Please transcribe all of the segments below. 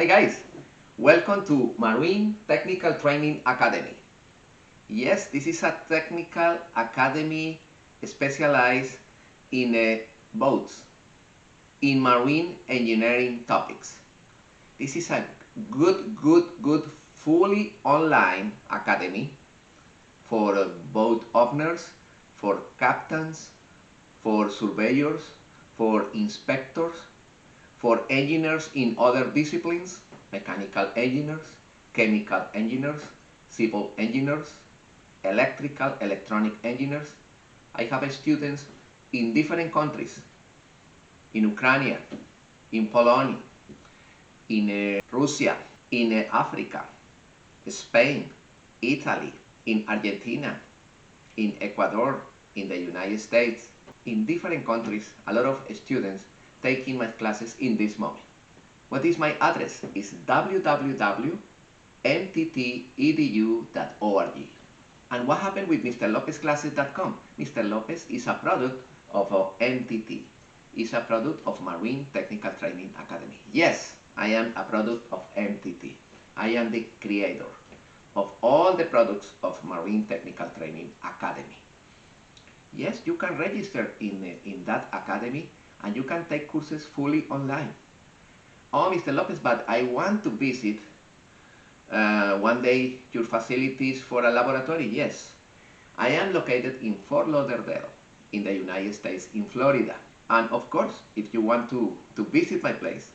guys, welcome to Marine Technical Training Academy. Yes, this is a technical academy specialized in boats, in marine engineering topics. This is a good, fully online academy for boat owners, for captains, for surveyors, for inspectors, for engineers in other disciplines, mechanical engineers, chemical engineers, civil engineers, electronic engineers. I have students in different countries, in Ukraine, in Poland, in Russia, in Africa, Spain, Italy, in Argentina, in Ecuador, in the United States, in different countries, a lot of students taking my classes in this moment. What is my address? Is www.mttedu.org. And what happened with MrLopezClasses.com? Mr. Lopez is a product of MTT. It's a product of Marine Technical Training Academy. Yes, I am a product of MTT. I am the creator of all the products of Marine Technical Training Academy. Yes, you can register in that academy and you can take courses fully online. Oh, Mr. Lopez, but I want to visit one day your facilities for a laboratory. Yes, I am located in Fort Lauderdale in the United States, in Florida. And of course, if you want to visit my place,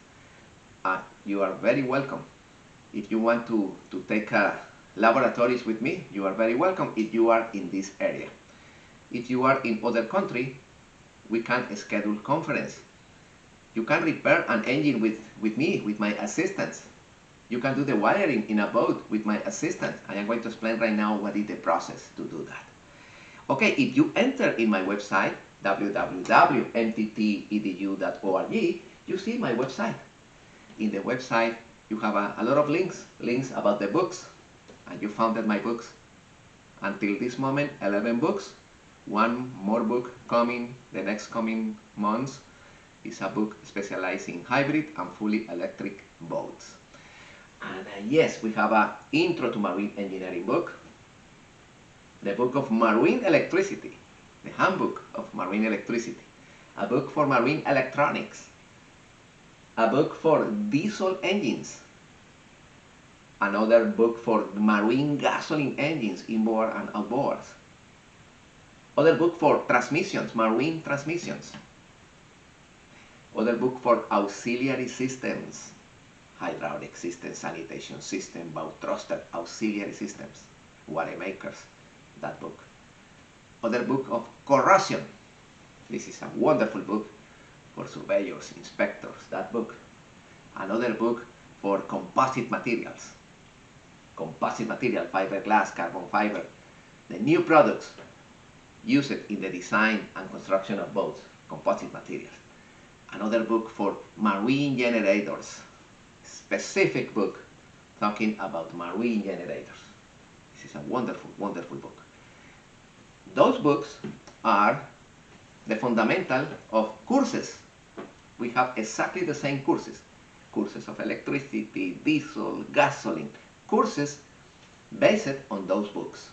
you are very welcome. If you want to take laboratories with me, you are very welcome if you are in this area. If you are in other country, we can schedule conference. You can repair an engine with me, with my assistants. You can do the wiring in a boat with my assistant. I am going to explain right now what is the process to do that. Okay, if you enter in my website, www.mttedu.org, you see my website. In the website, you have a lot of links about the books, and you founded my books. Until this moment, 11 books. One more book coming the next coming months is a book specialized in hybrid and fully electric boats. And yes, we have an intro to marine engineering book, the book of marine electricity, the handbook of marine electricity, a book for marine electronics, a book for diesel engines, another book for marine gasoline engines inboard and outboard, other book for transmissions, marine transmissions, other book for auxiliary systems, hydraulic systems, sanitation system, boat thruster, auxiliary systems, water makers, that book. Other book of corrosion. This is a wonderful book for surveyors, inspectors, that book. Another book for composite materials. Composite material, fiberglass, carbon fiber, the new products used in the design and construction of boats, composite materials. Another book for marine generators, specific book talking about marine generators. This is a wonderful book. Those books are the fundamental of courses. We have exactly the same courses. Courses of electricity, diesel, gasoline. Courses based on those books.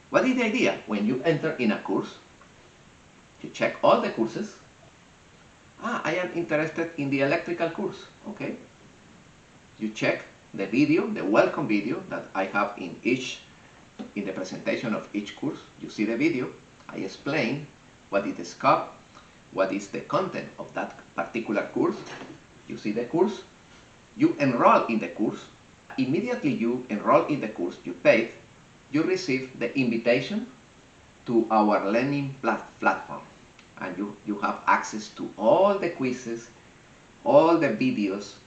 What is the idea? When you enter in a course, you check all the courses. I am interested in the electrical course, okay? You check the video, the welcome video that I have in the presentation of each course. You see the video. I explain what is the scope, what is the content of that particular course. You see the course. You enroll in the course. Immediately you enroll in the course, you paid, you receive the invitation to our learning platform. And you have access to all the quizzes, all the videos,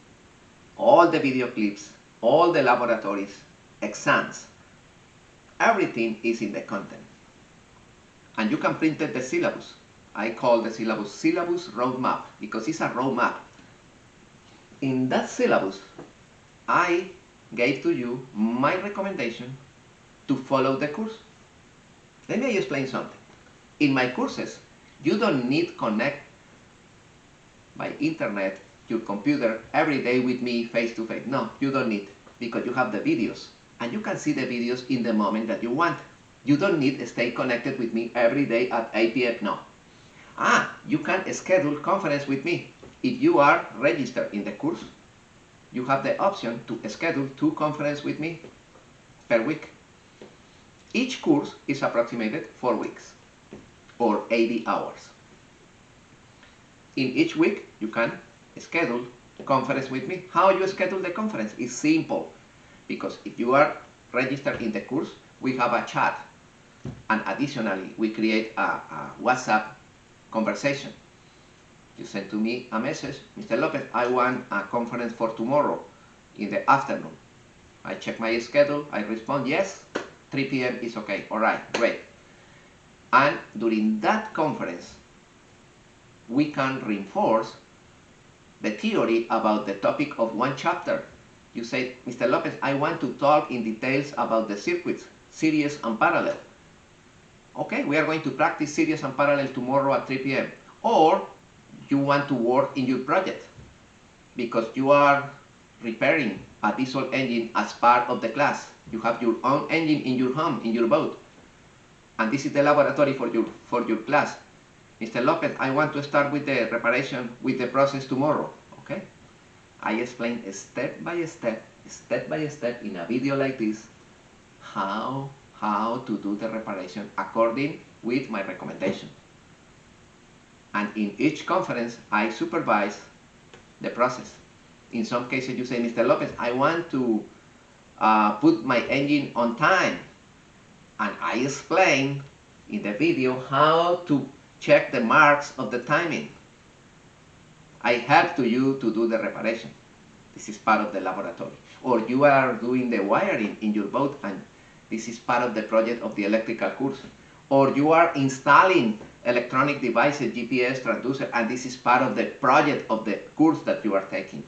all the video clips, all the laboratories, exams. Everything is in the content. And you can print the syllabus. I call the syllabus roadmap because it's a roadmap. In that syllabus, I gave to you my recommendation to follow the course. Let me explain something. In my courses, you don't need connect by internet your computer every day with me face to face. No, you don't need, because you have the videos and you can see the videos in the moment that you want. You don't need to stay connected with me every day at 8 p.m. No. You can schedule conference with me. If you are registered in the course, you have the option to schedule 2 conferences with me per week. Each course is approximated 4 weeks or 80 hours. In each week, you can schedule a conference with me. How you schedule the conference is simple, because if you are registered in the course, we have a chat, and additionally, we create a WhatsApp conversation. You send to me a message, Mr. Lopez, I want a conference for tomorrow in the afternoon. I check my schedule, I respond, yes, 3 p.m. is okay. All right, great. And during that conference, we can reinforce the theory about the topic of one chapter. You say, Mr. Lopez, I want to talk in details about the circuits, series and parallel. Okay, we are going to practice series and parallel tomorrow at 3 p.m. Or you want to work in your project because you are repairing a diesel engine as part of the class. You have your own engine in your home, in your boat. And this is the laboratory for your class. Mr. Lopez, I want to start with the reparation, with the process tomorrow. Okay? I explain step by step in a video like this, how to do the reparation according with my recommendation. And in each conference, I supervise the process. In some cases, you say, Mr. Lopez, I want to put my engine on time. And I explain in the video how to check the marks of the timing. I help you to do the reparation. This is part of the laboratory. Or you are doing the wiring in your boat, and this is part of the project of the electrical course. Or you are installing electronic devices, GPS, transducer, and this is part of the project of the course that you are taking.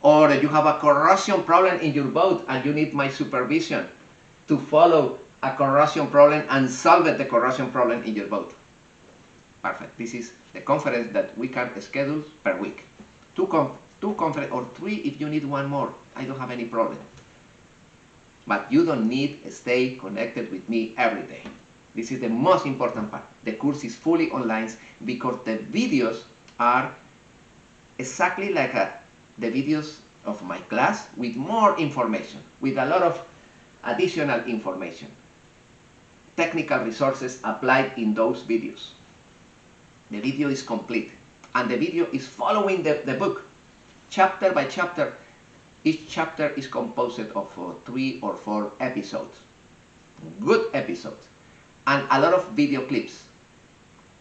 Or you have a corrosion problem in your boat and you need my supervision to follow a corrosion problem and solve the corrosion problem in your boat. Perfect. This is the conference that we can schedule per week. Two conference or 3 if you need one more. I don't have any problem. But you don't need to stay connected with me every day. This is the most important part. The course is fully online because the videos are exactly like the videos of my class with more information, with a lot of additional information. Technical resources applied in those videos. The video is complete, and the video is following the book, chapter by chapter. Each chapter is composed of 3 or 4 episodes, good episodes, and a lot of video clips,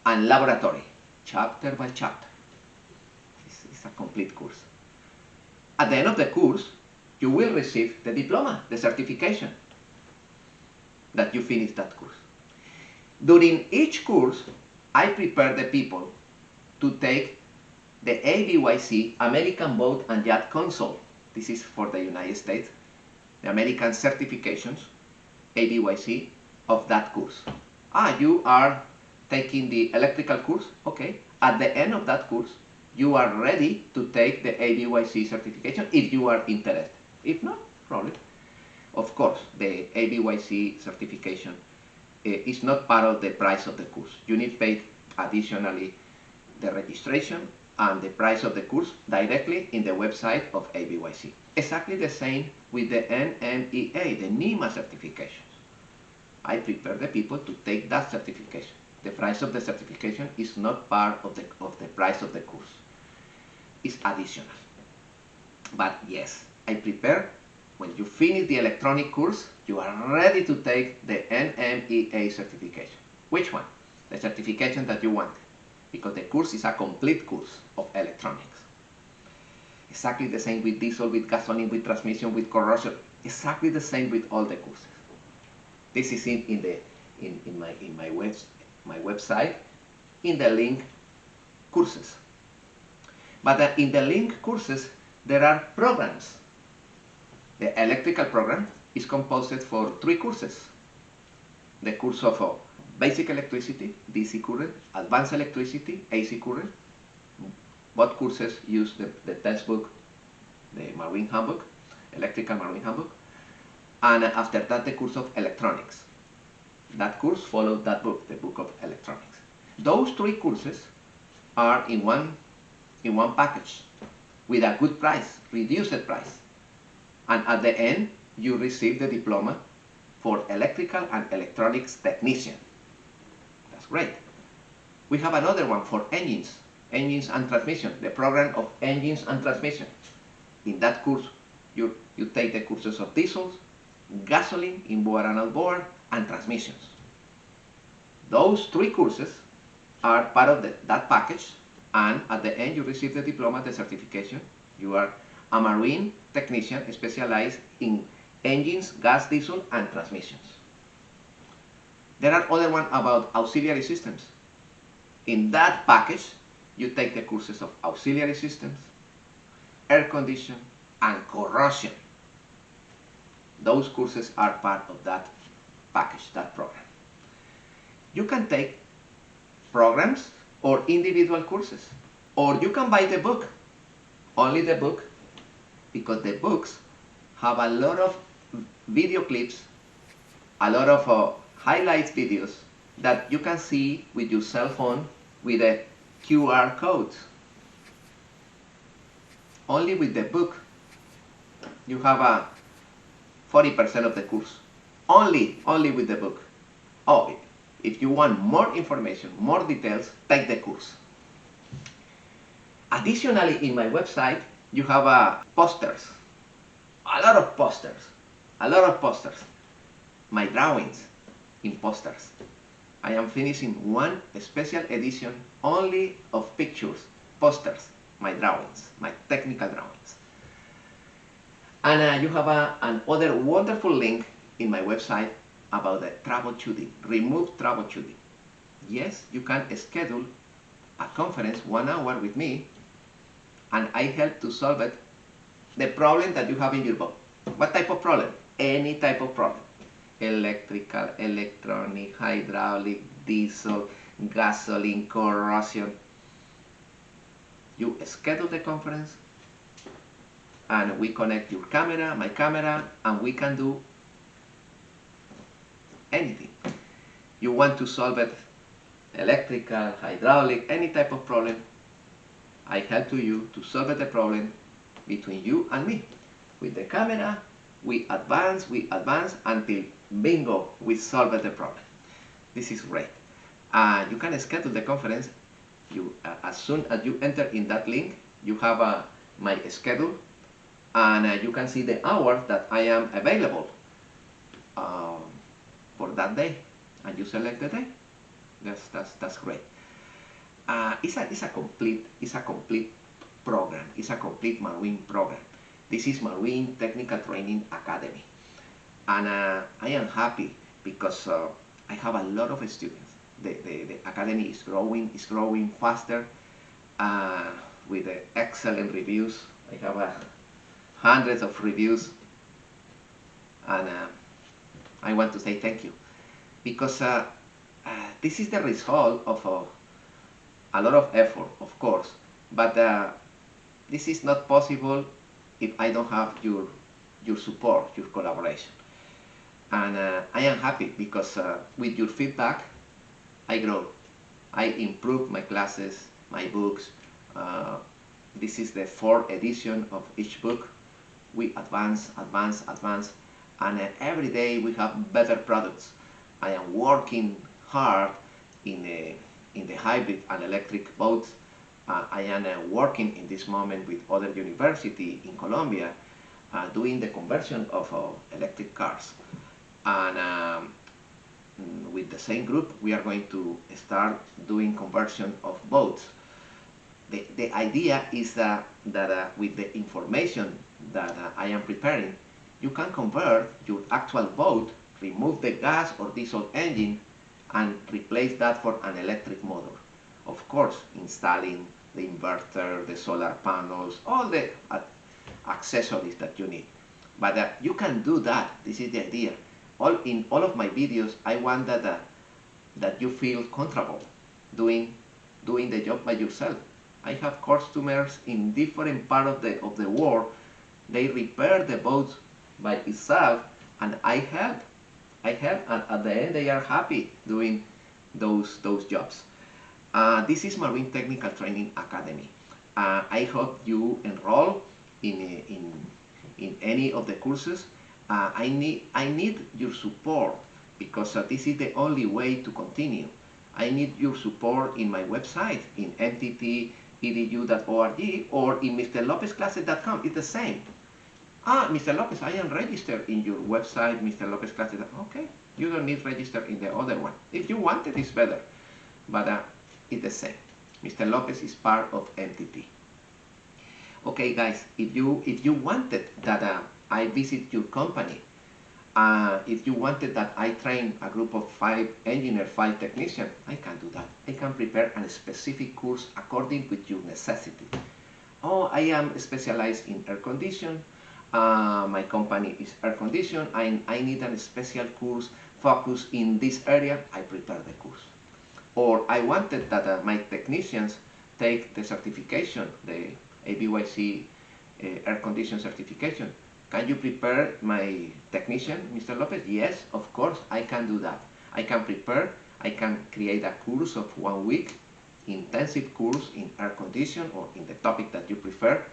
and laboratory, chapter by chapter. This is a complete course. At the end of the course, you will receive the diploma, the certification that you finished that course. During each course, I prepare the people to take the ABYC, American Boat and Yacht Council. This is for the United States, the American certifications, ABYC, of that course. You are taking the electrical course? Okay. At the end of that course, you are ready to take the ABYC certification if you are interested. If not, problem. Of course, the ABYC certification is not part of the price of the course. You need to pay additionally the registration and the price of the course directly in the website of ABYC. Exactly the same with the NMEA, the NEMA certifications. I prepare the people to take that certification. The price of the certification is not part of the price of the course. It's additional. But yes, I prepare. When you finish the electronic course, you are ready to take the NMEA certification. Which one? The certification that you want. Because the course is a complete course of electronics. Exactly the same with diesel, with gasoline, with transmission, with corrosion. Exactly the same with all the courses. This is in my website, in the link courses. But in the link courses, there are programs. The electrical program is composed for 3 courses. The course of basic electricity, DC current, advanced electricity, AC current, Both courses use the textbook, the Marine Handbook, Electrical Marine Handbook, and after that the course of electronics. That course followed that book, the book of electronics. Those three courses are in one package with a good price, reduced price. And at the end, you receive the diploma for electrical and electronics technician. That's great. We have another one for engines and transmission, the program of engines and transmission. In that course, you take the courses of diesels, gasoline, inboard and outboard, and transmissions. Those three courses are part of that package, and at the end you receive the diploma, the certification. You are a marine technician specialized in engines, gas, diesel, and transmissions. There are other ones about auxiliary systems. In that package, you take the courses of auxiliary systems, air condition, and corrosion. Those courses are part of that package, that program. You can take programs or individual courses, or you can buy the book, only the book, because the books have a lot of video clips, a lot of highlights videos that you can see with your cell phone with a QR code. Only with the book, you have a 40% of the course. Only with the book. Oh, if you want more information, more details, take the course. Additionally, in my website, you have posters. A lot of posters. My drawings in posters. I am finishing one special edition only of pictures, posters, my drawings, my technical drawings. And you have another wonderful link in my website about the troubleshooting, remote troubleshooting. Yes, you can schedule a conference 1 hour with me, and I help to solve it, the problem that you have in your boat. What type of problem? Any type of problem. Electrical, electronic, hydraulic, diesel, gasoline, corrosion. You schedule the conference, and we connect your camera, my camera, and we can do anything. You want to solve it, electrical, hydraulic, any type of problem, I help you to solve the problem between you and me. With the camera, we advance until bingo, we solve the problem. This is great. You can schedule the conference. As soon as you enter in that link, you have my schedule, and you can see the hours that I am available for that day, and you select the day. That's great. It's a complete program. It's a complete marine program. This is Marine Technical Training Academy, and I am happy because I have a lot of students. The academy is growing faster with excellent reviews. I have hundreds of reviews, and I want to say thank you, because this is the result of a lot of effort, of course, but this is not possible if I don't have your support, your collaboration. And I am happy because with your feedback, I grow. I improve my classes, my books. This is the 4th edition of each book. We advance, and every day we have better products. I am working hard in the hybrid and electric boats. I am working in this moment with other university in Colombia, doing the conversion of electric cars. And with the same group, we are going to start doing conversion of boats. The idea is that with the information that I am preparing, you can convert your actual boat, remove the gas or diesel engine, and replace that for an electric motor. Of course, installing the inverter, the solar panels, all the accessories that you need. But you can do that. This is the idea. In all of my videos, I want that you feel comfortable doing the job by yourself. I have customers in different part of the world. They repair the boats by itself, and I help. And at the end they are happy doing those jobs. This is Marine Technical Training Academy. I hope you enroll in any of the courses. I need your support, because this is the only way to continue. I need your support in my website, in mttedu.org or in mrlopezclasses.com. It's the same. Mr. Lopez, I am registered in your website, Mr. Lopez Classes. Okay, you don't need register in the other one. If you want it, it's better. But it's the same. Mr. Lopez is part of MTT. Okay, guys, if you wanted that I visit your company, if you wanted that I train a group of 5 engineers, 5 technicians, I can do that. I can prepare a specific course according with your necessity. Oh, I am specialized in air condition. My company is air condition. I need a special course focused in this area. I prepare the course. Or I wanted that my technicians take the certification, the ABYC air condition certification. Can you prepare my technician, Mr. Lopez? Yes, of course, I can do that. I can prepare, I can create a course of 1 week, intensive course in air condition or in the topic that you prefer.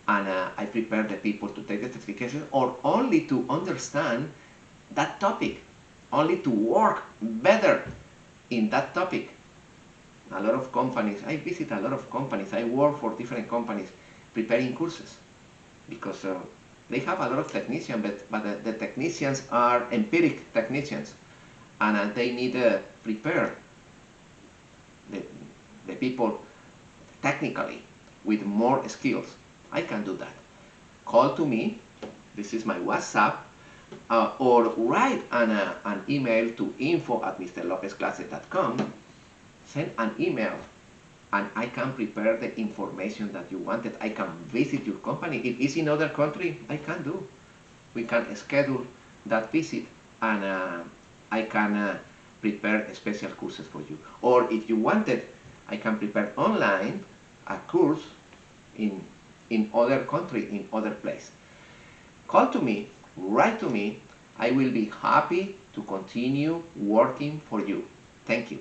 And I prepare the people to take the certification, or only to understand that topic, only to work better in that topic. A lot of companies, I visit a lot of companies, I work for different companies preparing courses, because they have a lot of technicians, but the technicians are empiric technicians, and they need to prepare the people technically with more skills. I can do that. Call to me, this is my WhatsApp, or write an email to info@mrlopezclasses.com. Send an email, and I can prepare the information that you wanted. I can visit your company. If it's in other country, I can do. We can schedule that visit, and I can prepare special courses for you. Or if you wanted, I can prepare online a course in other country, in other place. Call to me, write to me. I will be happy to continue working for you. Thank you.